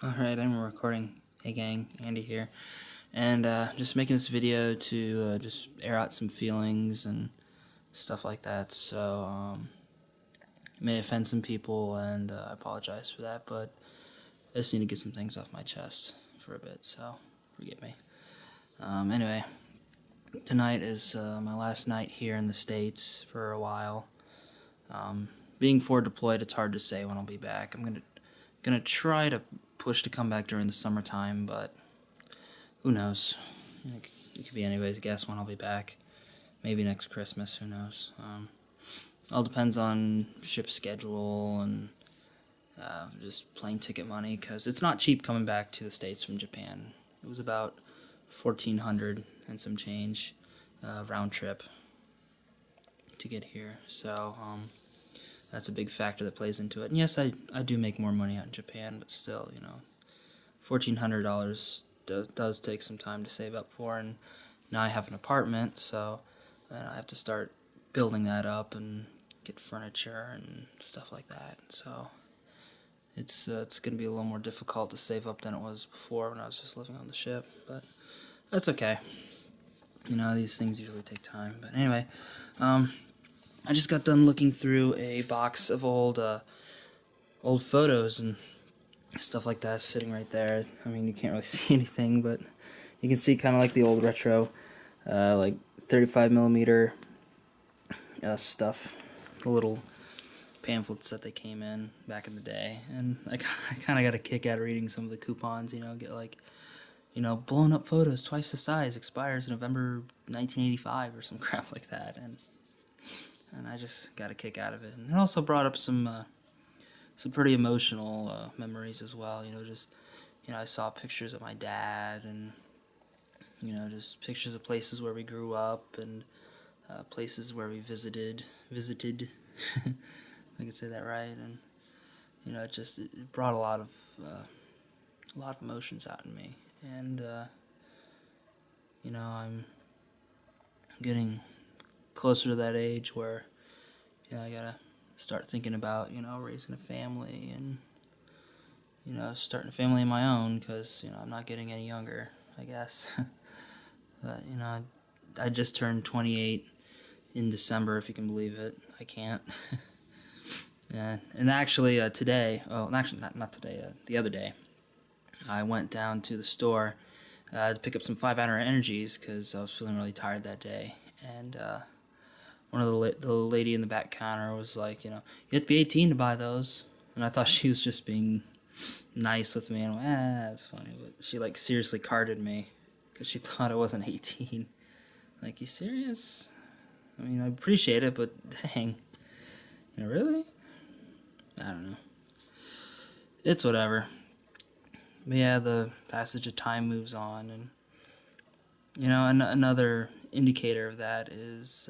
Alright, I'm recording. Hey gang, Andy here. And just making this video to just air out some feelings and stuff like that. So, it may offend some people, and I apologize for that, but I just need to get some things off my chest for a bit, so forgive me. Anyway, tonight is my last night here in the States for a while. Being forward deployed, it's hard to say when I'll be back. I'm gonna try to push to come back during the summertime, but who knows? It could be anybody's guess when I'll be back. Maybe next Christmas, who knows? All depends on ship schedule and just plane ticket money, because it's not cheap coming back to the States from Japan. It was about $1,400 and some change round trip to get here, so that's a big factor that plays into it. And yes, I do make more money out in Japan, but still, you know, $1,400 does take some time to save up for, and now I have an apartment, so I have to start building that up and get furniture and stuff like that. So it's going to be a little more difficult to save up than it was before when I was just living on the ship, but that's okay. You know, these things usually take time. But anyway, I just got done looking through a box of old photos and stuff like that sitting right there. I mean, you can't really see anything, but you can see kind of like the old retro, like 35mm stuff, the little pamphlets that they came in back in the day. And I kind of got a kick out of reading some of the coupons, you know, get like, you know, blown up photos twice the size, expires November 1985 or some crap like that. And I just got a kick out of it. And it also brought up some pretty emotional memories as well. You know, just, you know, I saw pictures of my dad, and, you know, just pictures of places where we grew up, and places where we visited, if I could say that right. And, you know, it brought a lot of emotions out in me. And you know, I'm getting closer to that age where, you know, I gotta start thinking about, you know, raising a family and, you know, starting a family of my own, because, you know, I'm not getting any younger, I guess. But, you know, I just turned 28 in December, if you can believe it. I can't. Yeah, and actually today, well, actually not today, the other day, I went down to the store to pick up some 5-hour energies because I was feeling really tired that day. And one of the lady in the back counter was like, you know, you have to be 18 to buy those. And I thought she was just being nice with me. And I went, that's funny. But she, like, seriously carded me because she thought I wasn't 18. Like, you serious? I mean, I appreciate it, but dang. You know, really? I don't know. It's whatever. But yeah, the passage of time moves on, and, you know, another indicator of that is,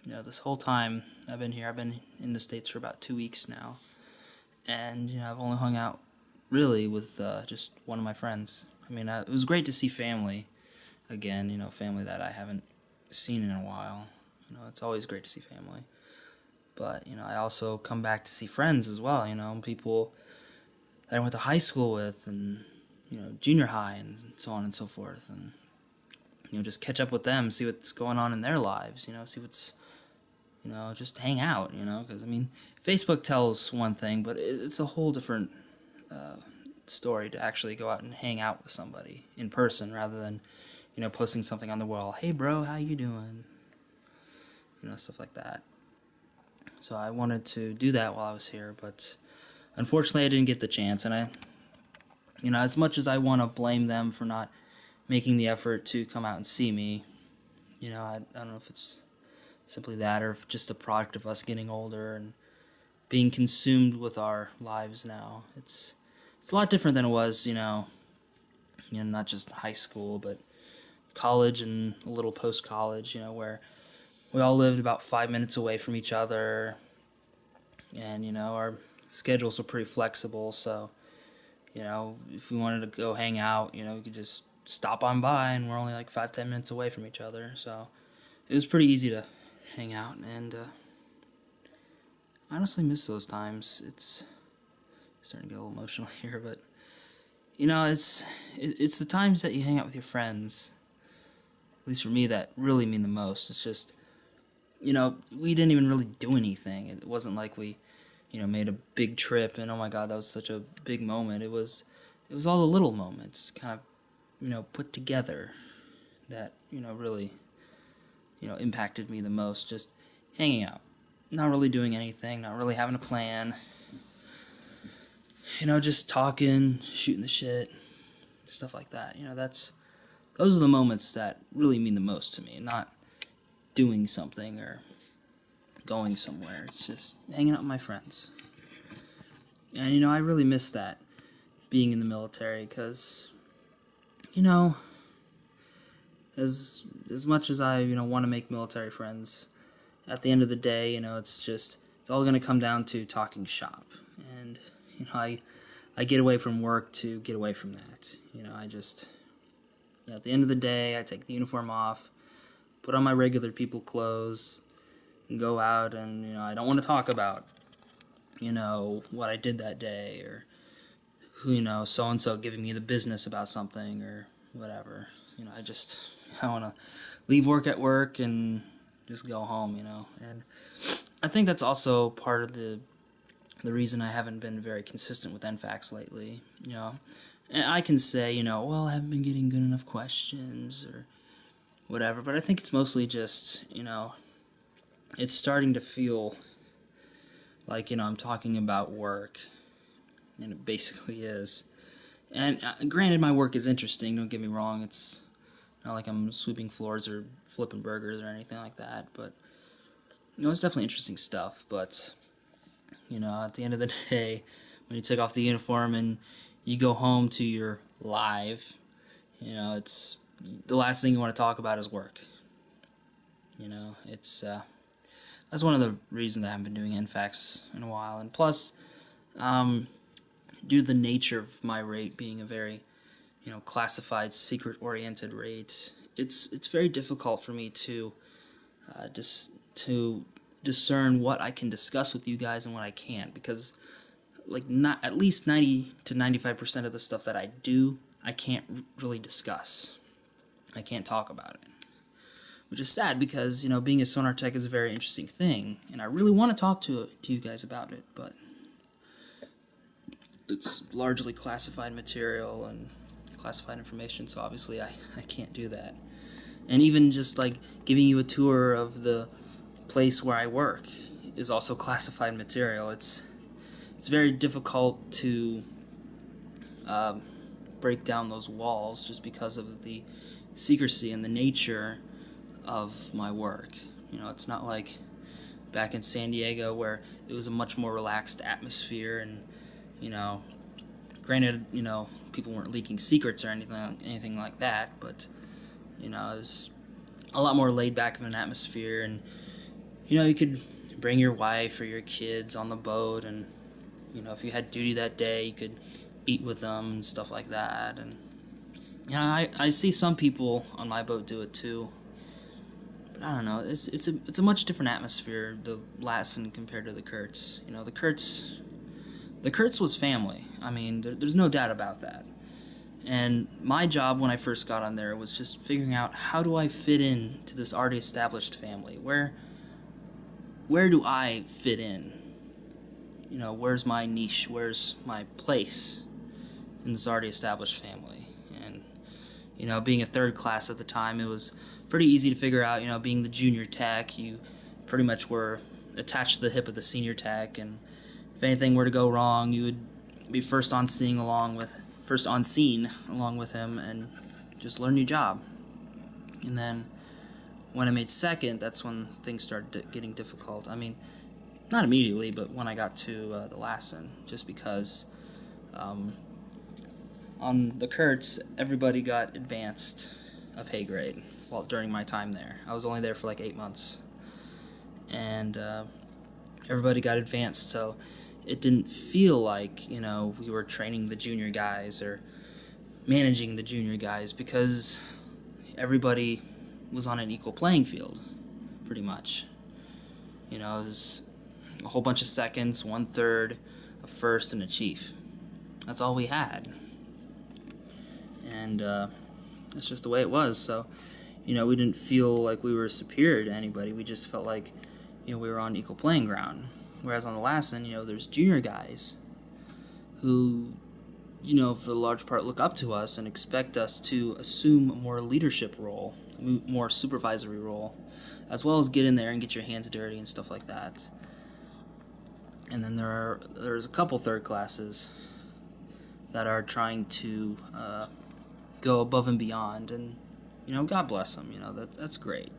you know, this whole time I've been here, I've been in the States for about 2 weeks now, and, you know, I've only hung out really with just one of my friends. I mean, it was great to see family again, you know, family that I haven't seen in a while. You know, it's always great to see family. But, you know, I also come back to see friends as well, you know, people that I went to high school with, and, you know, junior high, and so on and so forth, and, you know, just catch up with them, see what's going on in their lives, you know, see what's, you know, just hang out, you know, because, I mean, Facebook tells one thing, but it's a whole different story to actually go out and hang out with somebody in person, rather than, you know, posting something on the wall, hey bro, how you doing, you know, stuff like that. So I wanted to do that while I was here, but unfortunately, I didn't get the chance, and you know, as much as I want to blame them for not making the effort to come out and see me, you know, I don't know if it's simply that, or if just a product of us getting older and being consumed with our lives now. It's a lot different than it was, you know, not just high school, but college and a little post-college, you know, where we all lived about 5 minutes away from each other, and, you know, our schedules were pretty flexible, so, you know, if we wanted to go hang out, you know, we could just stop on by, and we're only like 5-10 minutes away from each other, so it was pretty easy to hang out. And I honestly miss those times. It's starting to get a little emotional here, but you know, it's the times that you hang out with your friends, at least for me, that really mean the most. It's just, you know, we didn't even really do anything. It wasn't like we, you know, made a big trip and oh my god, that was such a big moment. It was all the little moments kind of, you know, put together that, you know, really, you know, impacted me the most. Just hanging out, not really doing anything, not really having a plan, you know, just talking, shooting the shit, stuff like that. You know, those are the moments that really mean the most to me, not doing something or going somewhere. It's just hanging out with my friends. And, you know, I really miss that, being in the military, because, you know, as much as I, you know, want to make military friends, at the end of the day, you know, it's all going to come down to talking shop. And, you know, I get away from work to get away from that. You know, you know, at the end of the day, I take the uniform off, put on my regular people clothes, and go out, and, you know, I don't want to talk about, you know, what I did that day, or who, you know, so-and-so giving me the business about something, or whatever. You know, I want to leave work at work and just go home, you know. And I think that's also part of the reason I haven't been very consistent with NFAX lately, you know. And I can say, you know, well, I haven't been getting good enough questions, or whatever, but I think it's mostly just, you know, it's starting to feel like, you know, I'm talking about work, and it basically is. And granted, my work is interesting, don't get me wrong, it's not like I'm sweeping floors or flipping burgers or anything like that, but, you know, it's definitely interesting stuff. But, you know, at the end of the day, when you take off the uniform and you go home to your live, you know, it's the last thing you want to talk about is work. You know, that's one of the reasons I haven't been doing NFAX in a while. And plus, due to the nature of my rate being a very, you know, classified, secret-oriented rate, it's very difficult for me to discern what I can discuss with you guys and what I can't, because, like, not at least 90 to 95% of the stuff that I do, I can't really discuss. I can't talk about it, which is sad, because, you know, being a sonar tech is a very interesting thing, and I really want to talk to you guys about it, but it's largely classified material and classified information, so obviously I can't do that. And even just, like, giving you a tour of the place where I work is also classified material. It's very difficult to break down those walls just because of the secrecy and the nature of my work. You know, it's not like back in San Diego where it was a much more relaxed atmosphere, and, you know, granted, you know, people weren't leaking secrets or anything like that, but, you know, it was a lot more laid back of an atmosphere, and, you know, you could bring your wife or your kids on the boat, and, you know, if you had duty that day, you could eat with them and stuff like that. And, you know, I see some people on my boat do it too, but I don't know, it's a much different atmosphere, the Lassen compared to the Kurtz. You know, the Kurtz was family. I mean, there's no doubt about that. And my job when I first got on there was just figuring out, how do I fit in to this already established family? Where do I fit in? You know, where's my niche? Where's my place in this already established family? And, you know, being a third class at the time, it was pretty easy to figure out. You know, being the junior tech, you pretty much were attached to the hip of the senior tech, and if anything were to go wrong, you would be first on scene along with him, and just learn your job. And then when I made second, that's when things started getting difficult. I mean, not immediately, but when I got to the Lassen, just because on the Kurtz, everybody got advanced a pay grade during my time there. I was only there for like 8 months, and everybody got advanced, so it didn't feel like, you know, we were training the junior guys or managing the junior guys, because everybody was on an equal playing field, pretty much. You know, it was a whole bunch of seconds, 1/3, a first, and a chief. That's all we had. and that's just the way it was. So, we didn't feel like we were superior to anybody. We just felt like, we were on equal playing ground. Whereas on the LASN, there's junior guys who, for the large part, look up to us and expect us to assume a more leadership role, more supervisory role, as well as get in there and get your hands dirty and stuff like that. And then there's a couple third classes that are trying to go above and beyond, and God bless them. That's great.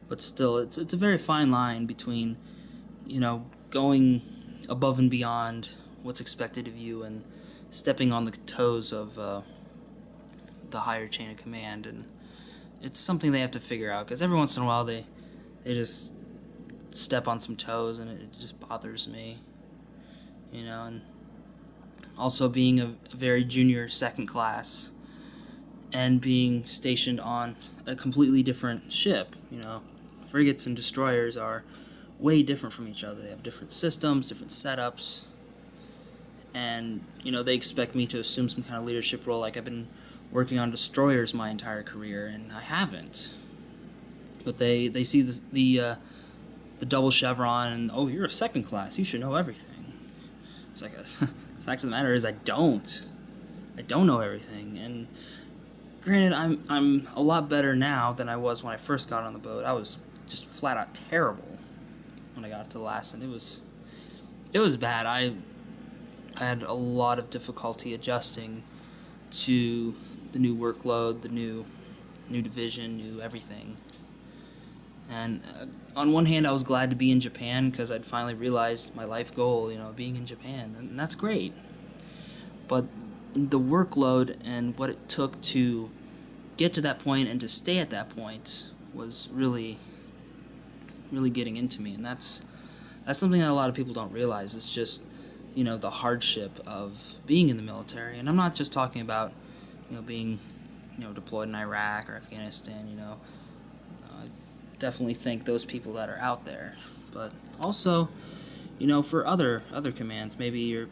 But still, it's a very fine line between going above and beyond what's expected of you and stepping on the toes of the higher chain of command. And it's something they have to figure out, because every once in a while they just step on some toes, and it just bothers me. And also being a very junior second class and being stationed on a completely different ship. Frigates and destroyers are way different from each other. They have different systems, different setups, and they expect me to assume some kind of leadership role, like I've been working on destroyers my entire career, and I haven't. But they see the double chevron, and you're a second class, you should know everything. It's like, the fact of the matter is I don't know everything. And granted, I'm a lot better now than I was when I first got on the boat. I was just flat out terrible when I got to the LASN. It was bad. I had a lot of difficulty adjusting to the new workload, the new division, new everything. And on one hand, I was glad to be in Japan, because I'd finally realized my life goal, being in Japan, and that's great. But the workload and what it took to get to that point and to stay at that point was really, really getting into me, and that's something that a lot of people don't realize. It's just, the hardship of being in the military, and I'm not just talking about, being, deployed in Iraq or Afghanistan. I definitely thank those people that are out there, but also, for other commands, maybe you're